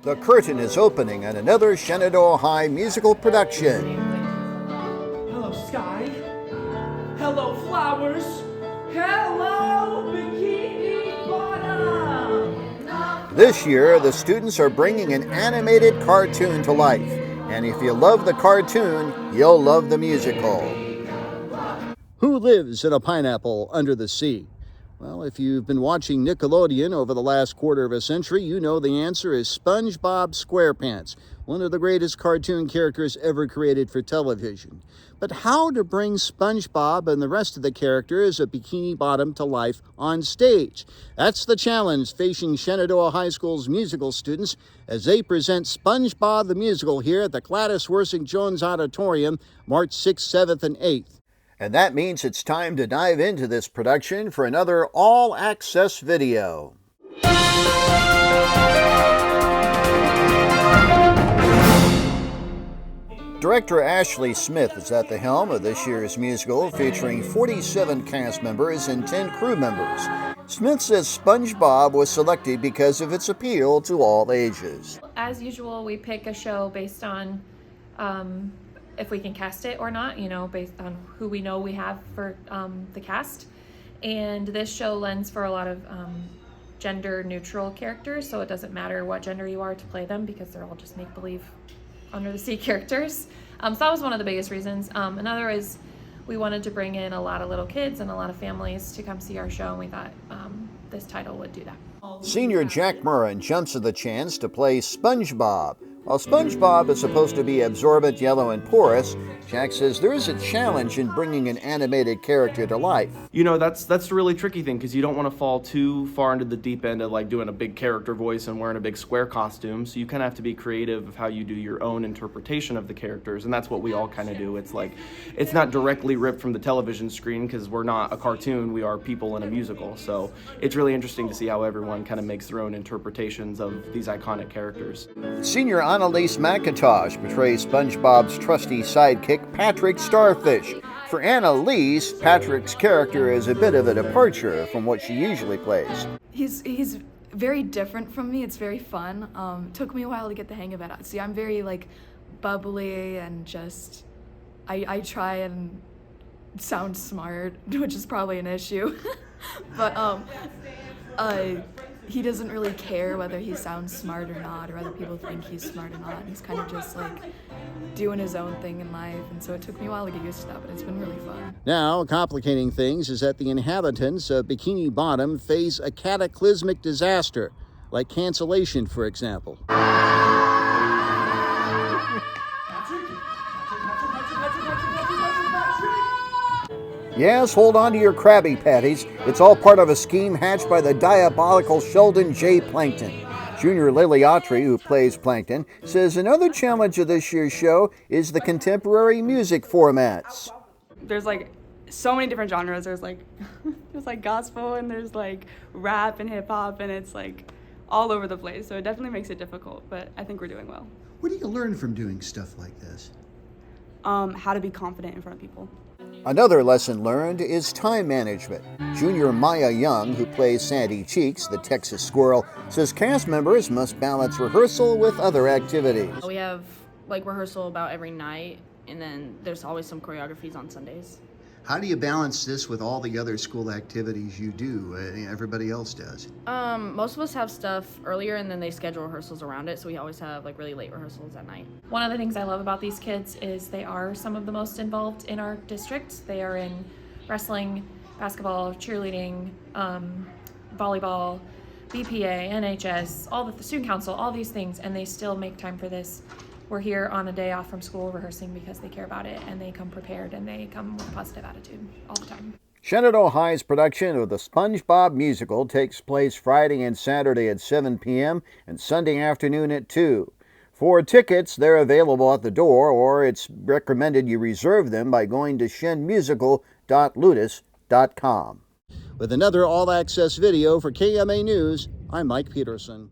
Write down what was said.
The curtain is opening on another Shenandoah High musical production. Hello, sky. Hello, flowers. Hello, bikini bottom. This year, the students are bringing an animated cartoon to life. And if you love the cartoon, you'll love the musical. Who lives in a pineapple under the sea? Well, if you've been watching Nickelodeon over the last quarter of a century, you know the answer is SpongeBob SquarePants, one of the greatest cartoon characters ever created for television. But how to bring SpongeBob and the rest of the characters of Bikini Bottom to life on stage? That's the challenge facing Shenandoah High School's musical students as they present SpongeBob the Musical here at the Gladys Wirsig Jones Auditorium, March 6th, 7th, and 8th. And that means it's time to dive into this production for another all-access video. Director Ashley Smith is at the helm of this year's musical, featuring 47 cast members and 10 crew members. Smith says SpongeBob was selected because of its appeal to all ages. As usual, we pick a show based on if we can cast it or not, based on who we know we have for the cast. And this show lends for a lot of gender neutral characters, so it doesn't matter what gender you are to play them because they're all just make-believe under the sea characters. So that was one of the biggest reasons. Another is we wanted to bring in a lot of little kids and a lot of families to come see our show, and we thought this title would do that. Senior Jack Murren jumps at the chance to play SpongeBob. While SpongeBob is supposed to be absorbent, yellow, and porous, Jack says there is a challenge in bringing an animated character to life. That's the really tricky thing, because you don't want to fall too far into the deep end of like doing a big character voice and wearing a big square costume. So you kind of have to be creative of how you do your own interpretation of the characters, and that's what we all kind of do. It's like, it's not directly ripped from the television screen because we're not a cartoon, we are people in a musical. So it's really interesting to see how everyone kind of makes their own interpretations of these iconic characters. Senior Annalise McIntosh portrays SpongeBob's trusty sidekick, Patrick Starfish. For Annalise, Patrick's character is a bit of a departure from what she usually plays. He's very different from me. It's very fun. Took me a while to get the hang of it. See, I'm very bubbly and just I try and sound smart, which is probably an issue. But he doesn't really care whether he sounds smart or not, or other people think he's smart or not. He's kind of just doing his own thing in life, and so it took me a while to get used to that, but it's been really fun. Now, complicating things is that the inhabitants of Bikini Bottom face a cataclysmic disaster, like cancellation, for example. Yes, hold on to your Krabby Patties. It's all part of a scheme hatched by the diabolical Sheldon J. Plankton. Junior Lily Autry, who plays Plankton, says another challenge of this year's show is the contemporary music formats. There's so many different genres. There's there's gospel, and there's rap and hip hop, and it's all over the place. So it definitely makes it difficult, but I think we're doing well. What do you learn from doing stuff like this? How to be confident in front of people. Another lesson learned is time management. Junior Maya Young, who plays Sandy Cheeks, the Texas squirrel, says cast members must balance rehearsal with other activities. We have rehearsal about every night, and then there's always some choreographies on Sundays. How do you balance this with all the other school activities you do, everybody else does? Most of us have stuff earlier, and then they schedule rehearsals around it, so we always have really late rehearsals at night. One of the things I love about these kids is they are some of the most involved in our district. They are in wrestling, basketball, cheerleading, volleyball, BPA, NHS, all the student council, all these things, and they still make time for this. We're here on a day off from school rehearsing because they care about it, and they come prepared, and they come with a positive attitude all the time. Shenandoah High's production of the SpongeBob Musical takes place Friday and Saturday at 7 p.m. and Sunday afternoon at 2. For tickets, they're available at the door, or it's recommended you reserve them by going to shenmusical.ludus.com. With another all-access video for KMA News, I'm Mike Peterson.